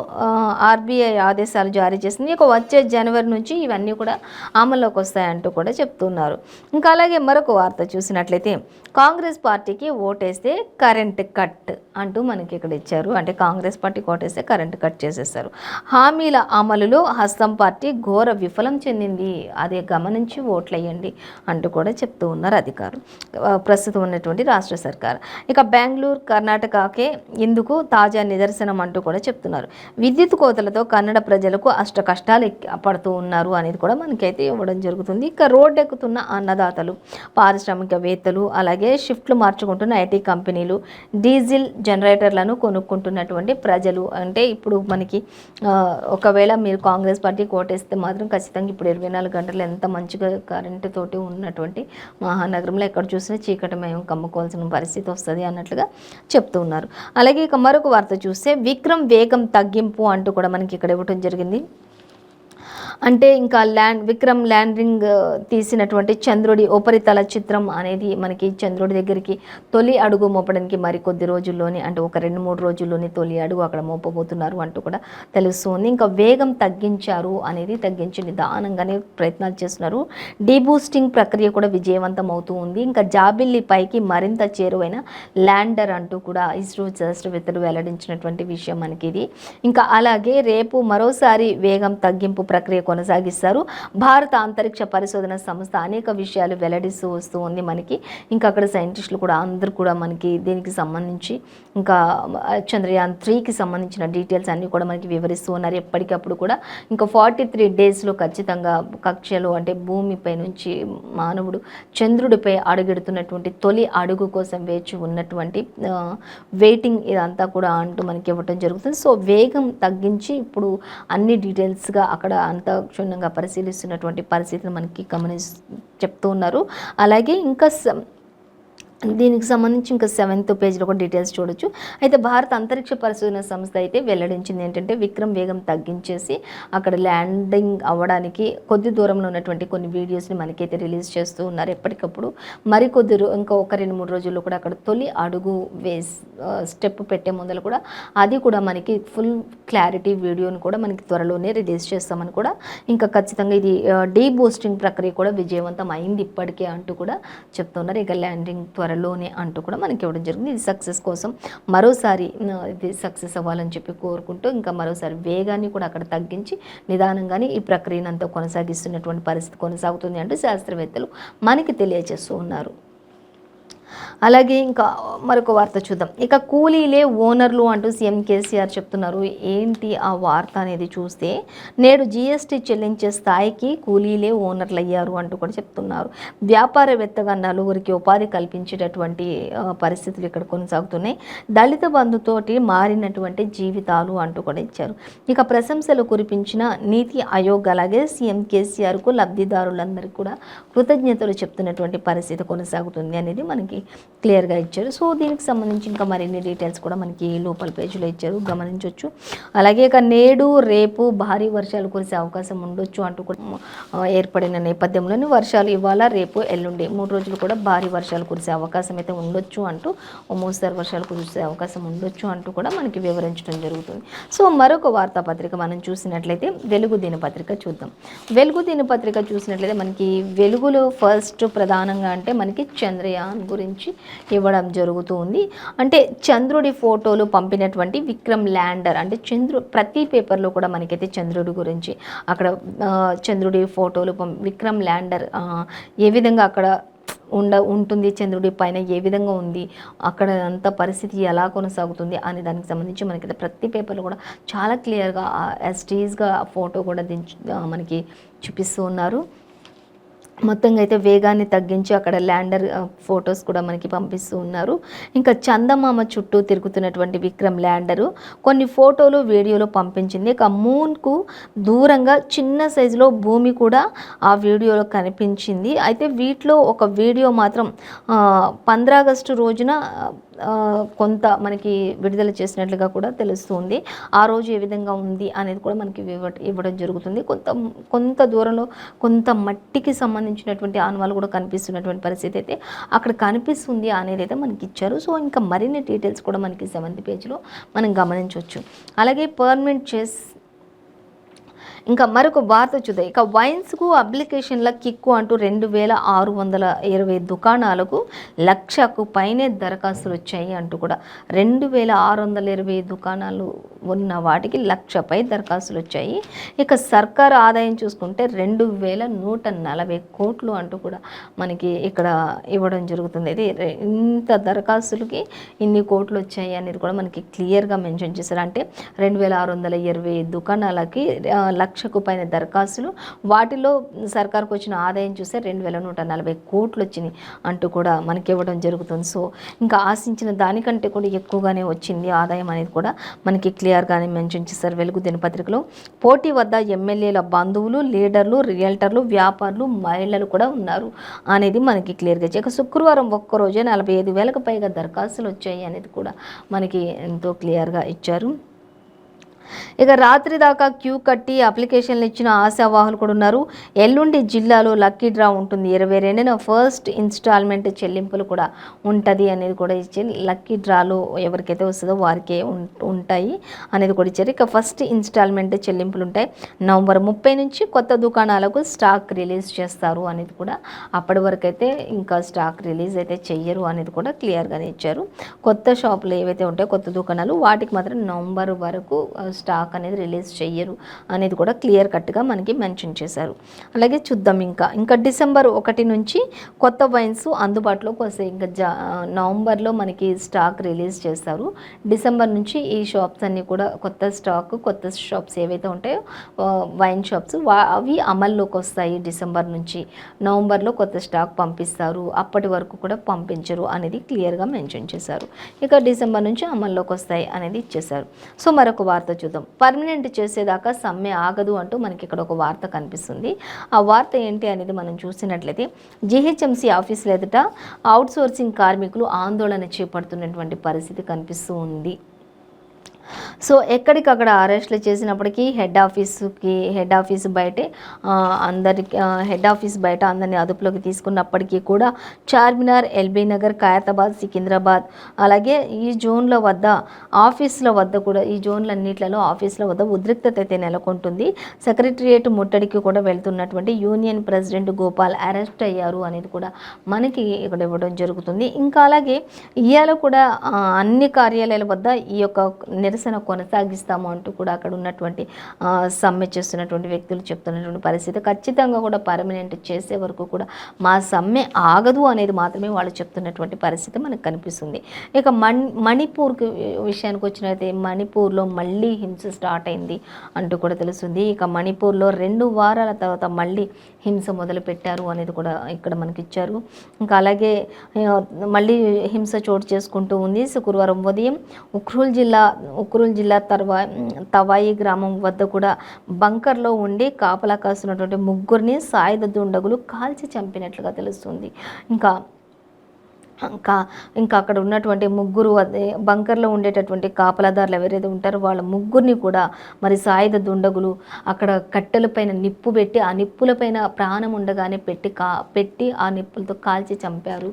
ఆర్బీఐ ఆదేశాలు జారీ చేసింది. ఇక వచ్చే జనవరి నుంచి ఇవన్నీ కూడా అమల్లోకి వస్తాయంటూ కూడా చెప్తున్నారు. ఇంకా అలాగే మరొక వార్త చూసినట్లయితే కాంగ్రెస్ పార్టీకి ఓటేస్తే కరెంట్ కట్ అంటూ మనకి ఇక్కడ ఇచ్చారు. అంటే కాంగ్రెస్ పార్టీ ఓటేస్తే కరెంట్ కట్ చేసేస్తారు. హామీల అమలులో హస్తం పార్టీ ఘోర విఫలం చెందింది, అదే గమనించి ఓట్లేయండి అంటూ కూడా చెప్తూ ఉన్నారు అధికారులు, ప్రస్తుతం ఉన్నటువంటి రాష్ట్ర సర్కార్. ఇక బెంగళూరు కర్ణాటకకే ఇందుకు తాజా నిదర్శనం అంటూ కూడా చెప్తున్నారు. విద్యుత్ కోతలతో కన్నడ ప్రజలకు అష్ట కష్టాలు పడుతూ ఉన్నారు అనేది కూడా మనకైతే ఇవ్వడం జరుగుతుంది. ఇక రోడ్డెక్కుతున్న అన్నదాతలు, పారిశ్రామికవేత్తలు, అలాగే షిఫ్ట్లు మార్చుకుంటున్న ఐటీ కంపెనీలు, డీజిల్ జనరేటర్లను కొనుక్కుంటున్నటువంటి ప్రజలు, అంటే ఇప్పుడు మనకి ఒకవేళ మీరు కాంగ్రెస్ పార్టీ కోటేస్తే మాత్రం ఖచ్చితంగా ఇప్పుడు 24 గంటలు ఎంత మంచిగా కరెంటు తోటి ఉన్నటువంటి మహానగరంలో ఎక్కడ చూసినా చీకటిమయం కమ్ముకోవాల్సిన పరిస్థితి వస్తుంది అన్నట్లుగా చెప్తూ ఉన్నారు. అలాగే ఇక మరొక వార్త చూస్తే విక్రమ్ వేగం తగ్గింపు అంటూ కూడా మనకి ఇక్కడ ఇవ్వడం జరిగింది. అంటే ఇంకా విక్రమ్ ల్యాండింగ్ తీసినటువంటి చంద్రుడి ఉపరితల చిత్రం అనేది మనకి చంద్రుడి దగ్గరికి తొలి అడుగు మోపడానికి మరికొద్ది రోజుల్లోనే, అంటే ఒక 2-3 రోజుల్లోనే తొలి అడుగు అక్కడ మోపబోతున్నారు అంటూ కూడా తెలుస్తుంది. ఇంకా వేగం తగ్గించారు అనేది, తగ్గించి నిదానంగానే ప్రయత్నాలు చేస్తున్నారు. డీబూస్టింగ్ ప్రక్రియ కూడా విజయవంతం అవుతూ ఉంది. ఇంకా జాబిల్లి పైకి మరింత చేరువైన ల్యాండర్ అంటూ కూడా ఇస్రో శాస్త్రవేత్తలు వెల్లడించినటువంటి విషయం మనకి ఇది. ఇంకా అలాగే రేపు మరోసారి వేగం తగ్గింపు ప్రక్రియ కొనసాగిస్తారు. భారత అంతరిక్ష పరిశోధన సంస్థ అనేక విషయాలు వెల్లడిస్తూ వస్తూ ఉంది మనకి. ఇంకా అక్కడ సైంటిస్టులు కూడా అందరూ కూడా మనకి దీనికి సంబంధించి ఇంకా చంద్రయాన్ 3కి సంబంధించిన డీటెయిల్స్ అన్నీ కూడా మనకి వివరిస్తూ ఉన్నారు ఎప్పటికప్పుడు కూడా. ఇంకా 43 డేస్లో ఖచ్చితంగా కక్షలో, అంటే భూమిపై నుంచి మానవుడు చంద్రుడిపై అడుగెడుతున్నటువంటి తొలి అడుగు కోసం వేచి ఉన్నటువంటి వెయిటింగ్ ఇదంతా కూడా అంటూ మనకి ఇవ్వటం జరుగుతుంది. సో వేగం తగ్గించి ఇప్పుడు అన్ని డీటెయిల్స్గా అక్కడ అంతా క్షుణ్ణంగా పరిశీలిస్తున్నటువంటి పరిస్థితిని మనకి చెప్తూ ఉన్నారు. అలాగే ఇంకా దీనికి సంబంధించి ఇంకా 7th పేజ్లో కూడా డీటెయిల్స్ చూడొచ్చు. అయితే భారత అంతరిక్ష పరిశోధన సంస్థ అయితే వెల్లడించింది ఏంటంటే విక్రమ్ వేగం తగ్గించేసి అక్కడ ల్యాండింగ్ అవ్వడానికి కొద్ది దూరంలో ఉన్నటువంటి కొన్ని వీడియోస్ని మనకైతే రిలీజ్ చేస్తూ ఉన్నారు ఎప్పటికప్పుడు. మరికొద్ది ఇంకా ఒక 2-3 రోజుల్లో కూడా అక్కడ తొలి అడుగు స్టెప్ పెట్టే ముందర కూడా అది కూడా మనకి ఫుల్ క్లారిటీ వీడియోని కూడా మనకి త్వరలోనే రిలీజ్ చేస్తామని కూడా, ఇంకా ఖచ్చితంగా ఇది డీబూస్టింగ్ ప్రక్రియ కూడా విజయవంతం అయింది ఇప్పటికే అంటూ కూడా చెప్తున్నారు. ఇక ల్యాండింగ్ త్వరలోనే అంటూ కూడా మనకి ఇవ్వడం జరిగింది. ఇది సక్సెస్ కోసం మరోసారి ఇది సక్సెస్ అవ్వాలని చెప్పి కోరుకుంటూ ఇంకా మరోసారి వేగాన్ని కూడా అక్కడ తగ్గించి నిదానంగానే ఈ ప్రక్రియను అంతా కొనసాగిస్తున్నటువంటి పరిస్థితి కొనసాగుతుంది అంటూ శాస్త్రవేత్తలు మనకి తెలియజేస్తూ ఉన్నారు. అలాగే ఇంకా మరొక వార్త చూద్దాం. ఇక కూలీలే ఓనర్లు అంటూ సీఎం కేసీఆర్ చెప్తున్నారు. ఏంటి ఆ వార్త అనేది చూస్తే నేడు జీఎస్టీ చెల్లించే స్థాయికి కూలీలే ఓనర్లు అయ్యారు అంటూ కూడా చెప్తున్నారు. వ్యాపారవేత్తగా నలుగురికి ఉపాధి కల్పించేటటువంటి పరిస్థితులు ఇక్కడ కొనసాగుతున్నాయి. దళిత బంధుతోటి మారినటువంటి జీవితాలు అంటూ కూడా ఇచ్చారు. ఇక ప్రశంసలు కురిపించిన నీతి ఆయోగ్ అలాగే సీఎం కేసీఆర్కు లబ్ధిదారులందరికీ కూడా కృతజ్ఞతలు చెప్తున్నటువంటి పరిస్థితి కొనసాగుతుంది అనేది మనకి క్లియర్గా ఇచ్చారు. సో దీనికి సంబంధించి ఇంకా మరిన్ని డీటెయిల్స్ కూడా మనకి లోపల పేజీలో ఇచ్చారు, గమనించవచ్చు. అలాగే ఇక నేడు రేపు భారీ వర్షాలు కురిసే అవకాశం ఉండొచ్చు అంటూ కూడా ఏర్పడిన నేపథ్యంలోని వర్షాలు ఇవాళ రేపు ఎల్లుండి 3 రోజులు కూడా భారీ వర్షాలు కురిసే అవకాశం అయితే ఉండొచ్చు అంటూ, మోస్తరు వర్షాలు కురిసే అవకాశం ఉండొచ్చు అంటూ కూడా మనకి వివరించడం జరుగుతుంది. సో మరొక వార్తాపత్రిక మనం చూసినట్లయితే వెలుగు దినపత్రిక చూద్దాం. వెలుగు దినపత్రిక చూసినట్లయితే మనకి వెలుగులో ఫస్ట్ ప్రధానంగా అంటే మనకి చంద్రయాన్ గురించి ఇవ్వడం జరుగుతూ ఉంది. అంటే చంద్రుడి ఫోటోలు పంపినటువంటి విక్రమ్ ల్యాండర్, అంటే ప్రతి పేపర్లో కూడా మనకైతే చంద్రుడి గురించి అక్కడ చంద్రుడి ఫోటోలు విక్రమ్ ల్యాండర్ ఏ విధంగా అక్కడ ఉంటుంది, చంద్రుడి పైన ఏ విధంగా ఉంది, అక్కడ అంత పరిస్థితి ఎలా కొనసాగుతుంది అనే దానికి సంబంధించి మనకైతే ప్రతి పేపర్లో కూడా చాలా క్లియర్గా యాజ్ టీజ్గా ఫోటో కూడా మనకి చూపిస్తూ ఉన్నారు. మొత్తంగా అయితే వేగాన్ని తగ్గించి అక్కడ ల్యాండర్ ఫొటోస్ కూడా మనకి పంపిస్తూ ఉన్నారు. ఇంకా చందమామ చుట్టూ తిరుగుతున్నటువంటి విక్రమ్ ల్యాండరు కొన్ని ఫోటోలు వీడియోలు పంపించింది. ఇక మూన్కు దూరంగా చిన్న సైజులో భూమి కూడా ఆ వీడియోలో కనిపించింది. అయితే వీటిలో ఒక వీడియో మాత్రం 15 ఆగస్టు రోజున కొంత మనకి విడుదల చేసినట్లుగా కూడా తెలుస్తుంది. ఆ రోజు ఏ విధంగా ఉంది అనేది కూడా మనకి ఇవ్వడం జరుగుతుంది. కొంత దూరంలో కొంత మట్టికి సంబంధించినటువంటి ఆనవాళ్ళు కూడా కనిపిస్తున్నటువంటి పరిస్థితి అయితే అక్కడ కనిపిస్తుంది అనేది అయితే మనకి ఇచ్చారు. సో ఇంకా మరిన్ని డీటెయిల్స్ కూడా మనకి 7th పేజ్లో మనం గమనించవచ్చు. అలాగే పర్మనెంట్ ఇంకా మరొక వార్త చూద్దాం. ఇక వైన్స్కు అప్లికేషన్ల కిక్కు అంటూ 2620 దుకాణాలకు 1,00,000కు పైనే దరఖాస్తులు వచ్చాయి అంటూ కూడా 2620 దుకాణాలు ఉన్న వాటికి 1,00,000 పై దరఖాస్తులు వచ్చాయి. ఇక సర్కారు ఆదాయం చూసుకుంటే 2,140 కోట్లు అంటూ కూడా మనకి ఇక్కడ ఇవ్వడం జరుగుతుంది. ఇది ఇంత దరఖాస్తులకి ఇన్ని కోట్లు వచ్చాయి అనేది కూడా మనకి క్లియర్గా మెన్షన్ చేశారు. అంటే 2,620 దుకాణాలకి 1,00,000కు పైన దరఖాస్తులు, వాటిలో సర్కార్కు వచ్చిన ఆదాయం చూస్తే 2,140 కోట్లు వచ్చినాయి అంటూ కూడా మనకి ఇవ్వడం జరుగుతుంది. సో ఇంకా ఆశించిన దానికంటే కూడా ఎక్కువగానే వచ్చింది ఆదాయం అనేది కూడా మనకి క్లియర్గానే మెన్షన్ చేశారు వెలుగు దినపత్రికలో. పోటీ వద్ద ఎమ్మెల్యేల బంధువులు, లీడర్లు, రియల్టర్లు, వ్యాపారులు, మహిళలు కూడా ఉన్నారు అనేది మనకి క్లియర్గా ఇక శుక్రవారం ఒక్కరోజే 45,000కు పైగా దరఖాస్తులు వచ్చాయి అనేది కూడా మనకి ఎంతో క్లియర్గా ఇచ్చారు. ఇక రాత్రి దాకా క్యూ కట్టి అప్లికేషన్లు ఇచ్చిన ఆశావాహులు కూడా ఉన్నారు. ఎల్లుండి జిల్లాలో లక్కీ డ్రా ఉంటుంది. 22న ఫస్ట్ ఇన్స్టాల్మెంట్ చెల్లింపులు కూడా ఉంటుంది అనేది కూడా ఇచ్చి లక్కీ డ్రాలో ఎవరికైతే వస్తుందో వారికే ఉంటాయి అనేది కూడా ఇచ్చారు. ఇక ఫస్ట్ ఇన్స్టాల్మెంట్ చెల్లింపులు ఉంటాయి. నవంబర్ 30 నుంచి కొత్త దుకాణాలకు స్టాక్ రిలీజ్ చేస్తారు అనేది కూడా, అప్పటి వరకు అయితే ఇంకా స్టాక్ రిలీజ్ అయితే చెయ్యరు అనేది కూడా క్లియర్గానే ఇచ్చారు. కొత్త షాపులు ఏవైతే ఉంటాయో కొత్త దుకాణాలు వాటికి మాత్రం నవంబర్ వరకు స్టాక్ అనేది రిలీజ్ చెయ్యరు అనేది కూడా క్లియర్ కట్గా మనకి మెన్షన్ చేశారు. అలాగే చూద్దాం ఇంకా డిసెంబర్ 1 నుంచి కొత్త వైన్స్ అందుబాటులోకి వస్తాయి. ఇంకా నవంబర్లో మనకి స్టాక్ రిలీజ్ చేస్తారు. డిసెంబర్ నుంచి ఈ షాప్స్ అన్నీ కూడా కొత్త షాప్స్ ఏవైతే ఉంటాయో వైన్ షాప్స్ అవి అమల్లోకి వస్తాయి. డిసెంబర్ నుంచి నవంబర్లో కొత్త స్టాక్ పంపిస్తారు. అప్పటి వరకు కూడా పంపించరు అనేది క్లియర్గా మెన్షన్ చేశారు. ఇక డిసెంబర్ నుంచి అమల్లోకి వస్తాయి అనేది ఇచ్చేశారు. సో మరొక వార్త చూద్దాం. పర్మనెంట్ చేసేదాకా సమ్మె ఆగదు అంటూ మనకి ఇక్కడ ఒక వార్త కనిపిస్తుంది. ఆ వార్త ఏంటి అనేది మనం చూసినట్లయితే జీహెచ్ఎంసీ ఆఫీసుల ఎదుట అవుట్సోర్సింగ్ కార్మికులు ఆందోళన చేపడుతున్నటువంటి పరిస్థితి కనిపిస్తూ ఉంది. సో ఎక్కడికక్కడ అరెస్టులు చేసినప్పటికీ హెడ్ ఆఫీస్ బయటే హెడ్ ఆఫీస్ బయట అందరినీ అదుపులోకి తీసుకున్నప్పటికీ కూడా చార్మినార్, ఎల్బీ నగర్, ఖైరతాబాద్, సికింద్రాబాద్ అలాగే ఈ జోన్ల వద్ద ఆఫీసుల వద్ద కూడా ఈ జోన్లన్నిట్లలో ఆఫీసుల వద్ద ఉద్రిక్తత అయితే నెలకొంటుంది. సెక్రటరియేట్ ముట్టడికి కూడా వెళ్తున్నటువంటి యూనియన్ ప్రెసిడెంట్ గోపాల్ అరెస్ట్ అయ్యారు అనేది కూడా మనకి ఇక్కడ ఇవ్వడం జరుగుతుంది. ఇంకా అలాగే ఇవాళ కూడా అన్ని కార్యాలయాల వద్ద ఈ యొక్క నిరసన కొనసాగిస్తాము అంటూ కూడా అక్కడ ఉన్నటువంటి సమ్మె చేస్తున్నటువంటి వ్యక్తులు చెప్తున్నటువంటి పరిస్థితి. ఖచ్చితంగా కూడా పర్మనెంట్ చేసే వరకు కూడా మా సమ్మె ఆగదు అనేది మాత్రమే వాళ్ళు చెప్తున్నటువంటి పరిస్థితి మనకు కనిపిస్తుంది. ఇక మణిపూర్కి విషయానికి వచ్చినట్లయితే మణిపూర్లో మళ్ళీ హింస స్టార్ట్ అయింది అంటూ కూడా తెలుస్తుంది. ఇక మణిపూర్లో 2 వారాల తర్వాత మళ్ళీ హింస మొదలు పెట్టారు అనేది కూడా ఇక్కడ మనకి ఇచ్చారు. ఇంకా అలాగే మళ్ళీ హింస చోటు చేసుకుంటూ ఉంది. శుక్రవారం ఉదయం ఉఖ్రూల్ జిల్లా తవాయి గ్రామం వద్ద కూడా బంకర్లో ఉండి కాపలా కాస్తున్నటువంటి 3 సాయుధ దుండగులు కాల్చి చంపినట్లుగా తెలుస్తుంది. ఇంకా అక్కడ ఉన్నటువంటి 3 బంకర్లో ఉండేటటువంటి కాపలాదారులు ఎవరైతే ఉంటారో వాళ్ళ 3 కూడా మరి సాయుధ దుండగులు అక్కడ కట్టెలపైన నిప్పు పెట్టి ఆ నిప్పులపైన ప్రాణం ఉండగానే పెట్టి ఆ నిప్పులతో కాల్చి చంపారు.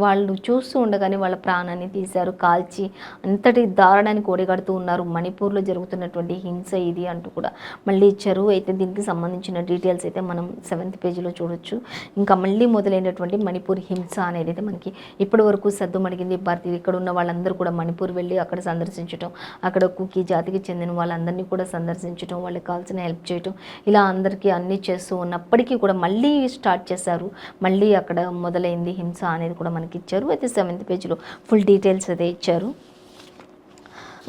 వాళ్ళు చూస్తూ ఉండగానే వాళ్ళ ప్రాణాన్ని తీశారు కాల్చి. అంతటి దారుణానికి ఒడిగడుతూ ఉన్నారు. మణిపూర్లో జరుగుతున్నటువంటి హింస ఇది అంటూ కూడా మళ్ళీ ఇచ్చారు. అయితే దీనికి సంబంధించిన డీటెయిల్స్ అయితే మనం 7th పేజీలో చూడొచ్చు. ఇంకా మళ్ళీ మొదలైనటువంటి మణిపూర్ హింస అనేది అయితే మనకి ఇప్పటి వరకు సద్దుమణిగింది. ఇక్కడ ఉన్న వాళ్ళందరూ కూడా మణిపూర్ వెళ్ళి అక్కడ సందర్శించడం, అక్కడ కుకీ జాతికి చెందిన వాళ్ళందరినీ కూడా సందర్శించడం, వాళ్ళకి కావాల్సిన హెల్ప్ చేయటం, ఇలా అందరికీ అన్నీ చేస్తూ ఉన్నప్పటికీ కూడా మళ్ళీ స్టార్ట్ చేశారు. మళ్ళీ అక్కడ మొదలైంది హింస అనేది కూడా మనకి ఇచ్చారు. అయితే 7th పేజీలో ఫుల్ డీటెయిల్స్ అయితే ఇచ్చారు.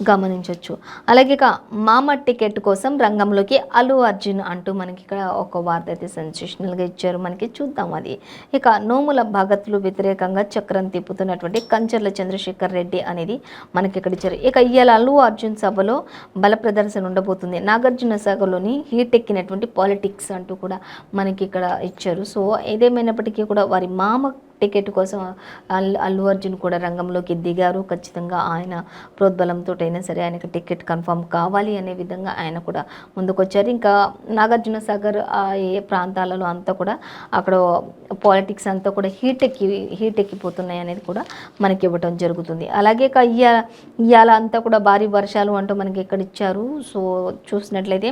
గమనించవచ్చు. అలాగే ఇక మామ టికెట్ కోసం రంగంలోకి అల్లు అర్జున్ అంటూ మనకి ఇక్కడ ఒక వార్త అయితే సెన్సేషనల్గా ఇచ్చారు. మనకి చూద్దాం అది. ఇక నోముల భగత్లు వ్యతిరేకంగా చక్రం తిప్పుతున్నటువంటి కంచర్ల చంద్రశేఖర్ రెడ్డి అనేది మనకి ఇక్కడ ఇచ్చారు. ఇక ఇవాళ అల్లు అర్జున్ సభలో బల ప్రదర్శన ఉండబోతుంది. నాగార్జున సాగర్లోని హీట్ ఎక్కినటువంటి పాలిటిక్స్ అంటూ కూడా మనకి ఇక్కడ ఇచ్చారు. సో ఏదేమైనప్పటికీ కూడా వారి మామ టికెట్ కోసం అల్లు అర్జున్ కూడా రంగంలోకి దిగారు. ఖచ్చితంగా ఆయన ప్రోద్బలంతో అయినా సరే ఆయనకి టికెట్ కన్ఫర్మ్ కావాలి అనే విధంగా ఆయన కూడా ముందుకొచ్చారు. ఇంకా నాగార్జున సాగర్ ఏ ప్రాంతాలలో అంతా కూడా అక్కడ పాలిటిక్స్ అంతా కూడా హీట్ ఎక్కిపోతున్నాయి అనేది కూడా మనకి ఇవ్వటం జరుగుతుంది. అలాగే ఇవాళ అంతా కూడా భారీ వర్షాలు అంటూ మనకి ఇక్కడ ఇచ్చారు. సో చూసినట్లయితే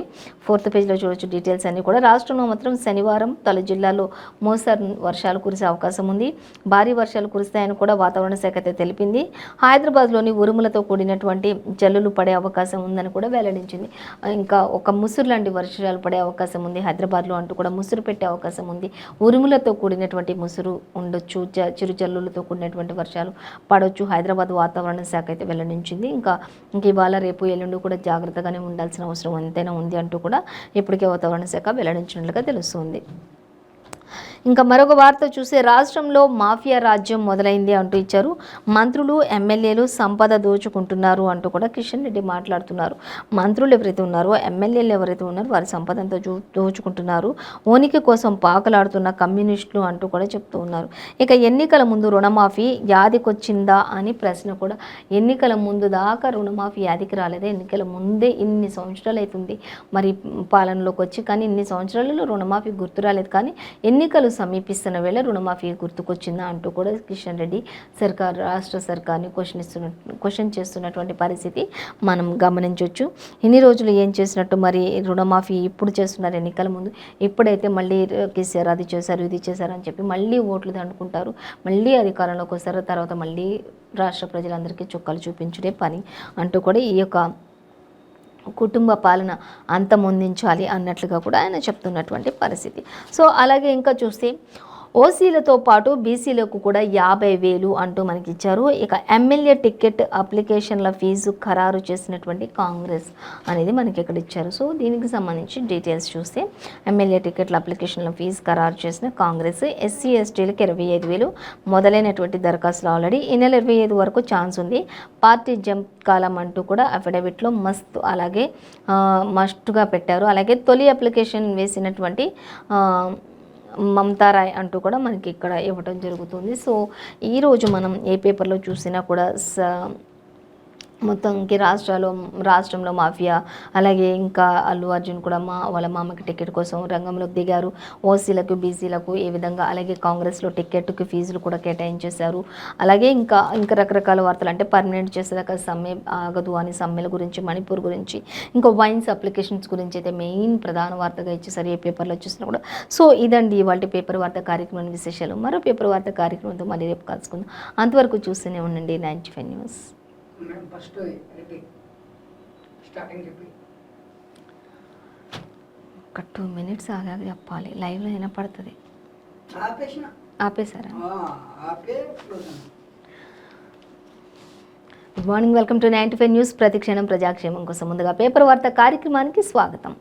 4th పేజ్లో చూడొచ్చు డీటెయిల్స్ అన్నీ కూడా. రాష్ట్రంలో మాత్రం శనివారం పలు జిల్లాల్లో మోస్తరు వర్షాలు కురిసే అవకాశం ఉంది. భారీ వర్షాలు కురుస్తాయని కూడా వాతావరణ శాఖ అయితే తెలిపింది. హైదరాబాద్లోని ఉరుములతో కూడినటువంటి జల్లులు పడే అవకాశం ఉందని కూడా వెల్లడించింది. ఇంకా ఒక ముసురు లాంటి వర్షాలు పడే అవకాశం ఉంది హైదరాబాద్లో అంటూ కూడా ముసురు పెట్టే అవకాశం ఉంది. ఉరుములతో కూడినటువంటి ముసురు ఉండొచ్చు, చిరు జల్లులతో కూడినటువంటి వర్షాలు పడవచ్చు హైదరాబాద్ వాతావరణ శాఖ అయితే వెల్లడించింది. ఇంకా ఇవాళ రేపు ఎల్లుండి కూడా జాగ్రత్తగానే ఉండాల్సిన అవసరం ఎంతైనా ఉంది అంటూ కూడా ఇప్పటికే వాతావరణ శాఖ వెల్లడించినట్లుగా తెలుస్తుంది. ఇంకా మరొక వార్త చూస్తే రాష్ట్రంలో మాఫియా రాజ్యం మొదలైంది అంటూ ఇచ్చారు. మంత్రులు ఎమ్మెల్యేలు సంపద దోచుకుంటున్నారు అంటూ కూడా కిషన్ రెడ్డి మాట్లాడుతున్నారు. మంత్రులు ఎవరైతే ఉన్నారో ఎమ్మెల్యేలు ఎవరైతే ఉన్నారో వారి సంపదంతా దోచుకుంటున్నారు, ఉనికి కోసం పాకలాడుతున్న కమ్యూనిస్టులు అంటూ కూడా చెప్తూ ఉన్నారు. ఇక ఎన్నికల ముందు రుణమాఫీ యాదికొచ్చిందా అని ప్రశ్న కూడా. ఎన్నికల ముందు దాకా రుణమాఫీ యాదికి రాలేదా? ఎన్నికల ముందే ఇన్ని సంవత్సరాలు అవుతుంది మరి పాలనలోకి వచ్చి, కానీ ఇన్ని సంవత్సరాలలో రుణమాఫీ గుర్తు రాలేదు. కానీ ఎన్నికలు సమీపిస్తున్న వేళ రుణమాఫీ గుర్తుకొచ్చిందా అంటూ కూడా కిషన్ రెడ్డి రాష్ట్ర సర్కార్ని క్వశ్చన్ చేస్తున్నటువంటి పరిస్థితి మనం గమనించవచ్చు. ఇన్ని రోజులు ఏం చేసినట్టు మరి రుణమాఫీ ఇప్పుడు చేస్తున్నారు ఎన్నికల ముందు, ఇప్పుడైతే మళ్ళీ కేసీఆర్ అది చేశారు ఇది చేశారు అని చెప్పి మళ్ళీ ఓట్లు దండుకుంటారు, మళ్ళీ అధికారంలోకి వస్తారు, తర్వాత మళ్ళీ రాష్ట్ర ప్రజలందరికీ చుక్కలు చూపించుడే పని అంటూ కూడా ఈ యొక్క కుటుంబ పాలన అంతమొందించాలి అన్నట్లుగా కూడా ఆయన చెప్తున్నటువంటి పరిస్థితి. సో అలాగే ఇంకా చూస్తే ఓసీలతో పాటు బీసీలకు కూడా 50,000 అంటూ మనకి ఇచ్చారు. ఇక ఎమ్మెల్యే టికెట్ అప్లికేషన్ల ఫీజు ఖరారు చేసినటువంటి కాంగ్రెస్ అనేది మనకి ఇక్కడ ఇచ్చారు. సో దీనికి సంబంధించి డీటెయిల్స్ చూస్తే ఎమ్మెల్యే టికెట్ల అప్లికేషన్ల ఫీజు ఖరారు చేసిన కాంగ్రెస్ ఎస్సీ ఎస్టీలకు 25,000 మొదలైనటువంటి దరఖాస్తులు ఆల్రెడీ ఈ నెల 25 వరకు ఛాన్స్ ఉంది. పార్టీ జంప్ కాలం అంటూ కూడా అఫిడవిట్లో అలాగే మస్ట్గా పెట్టారు. అలాగే తొలి అప్లికేషన్ వేసినటువంటి మమతారాయ్ అంటూ కూడా మనకి ఇక్కడ ఇవ్వటం జరుగుతుంది. సో ఈరోజు మనం ఏ పేపర్లో చూసినా కూడా మొత్తంకి రాష్ట్రంలో మాఫియా, అలాగే ఇంకా అల్లు అర్జున్ కూడా వాళ్ళ మామకి టికెట్ కోసం రంగంలోకి దిగారు. ఓసీలకు బీసీలకు ఏ విధంగా, అలాగే కాంగ్రెస్లో టికెట్కి ఫీజులు కూడా కేటాయించేశారు. అలాగే ఇంకా రకరకాల వార్తలు, అంటే పర్మనెంట్ చేసేదాకా సమ్మె ఆగదు అని సమ్మెల గురించి, మణిపూర్ గురించి, ఇంకా వైన్స్ అప్లికేషన్స్ గురించి అయితే మెయిన్ ప్రధాన వార్తగా ఇచ్చేసారు ఏ పేపర్లో చూసినా కూడా. సో ఇదండి ఇవాళ పేపర్ వార్త కార్యక్రమం విశేషాలు. మరో పేపర్ వార్త కార్యక్రమంతో మళ్ళీ రేపు కలుసుకుందాం. అంతవరకు చూస్తూనే ఉండండి 95 న్యూస్. ఫస్ట్ స్టార్టింగ్ చెప్పి ఒక 2 minutes ఆగాక చెప్పాలి, లైవ్లో వినపడుతుంది. ఆపేసారా? Good morning, welcome to 95 news. ప్రతిక్షణం ప్రజాక్షేమం కోసం. ముందుగా పేపర్ వార్త కార్యక్రమానికి స్వాగతం.